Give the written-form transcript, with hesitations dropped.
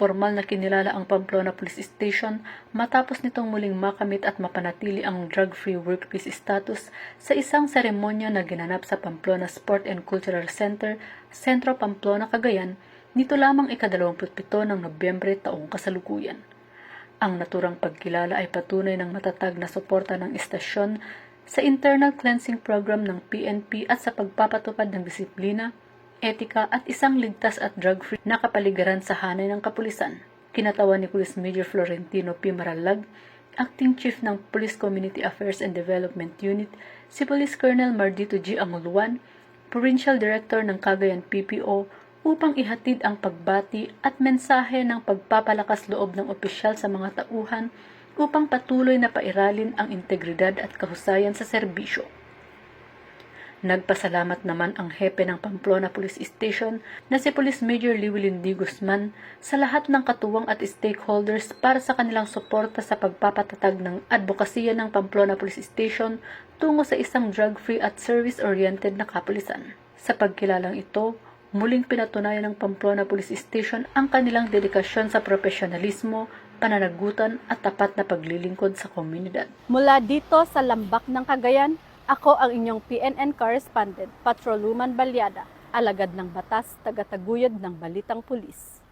Formal na kinilala ang Pamplona Police Station matapos nitong muling makamit at mapanatili ang drug-free workplace status sa isang seremonya na ginanap sa Pamplona Sport and Cultural Center, Sentro Pamplona, Cagayan, nito lamang ika-27 ng Nobyembre taong kasalukuyan. Ang naturang pagkilala ay patunay ng matatag na suporta ng istasyon sa internal cleansing program ng PNP at sa pagpapatupad ng disiplina, etika at isang ligtas at drug-free na kapaligiran sa hanay ng kapulisan. Kinatawan ni Police Major Florentino P. Maralag, Acting Chief ng Police Community Affairs and Development Unit, si Police Colonel Mardito G. Anguluan, Provincial Director ng Cagayan PPO, upang ihatid ang pagbati at mensahe ng pagpapalakas loob ng opisyal sa mga tauhan upang patuloy na pairalin ang integridad at kahusayan sa serbisyo. Nagpasalamat naman ang hepe ng Pamplona Police Station na si Police Major Llewellyn D. Guzman sa lahat ng katuwang at stakeholders para sa kanilang suporta sa pagpapatatag ng advokasya ng Pamplona Police Station tungo sa isang drug-free at service-oriented na kapulisan. Sa pagkilalang ito, muling pinatunayan ng Pamplona Police Station ang kanilang dedikasyon sa profesionalismo, pananagutan at tapat na paglilingkod sa komunidad. Mula dito sa Lambak ng Cagayan, ako ang inyong PNN correspondent, Patroluman Balyada, alagad ng batas, tagataguyod ng Balitang Pulis.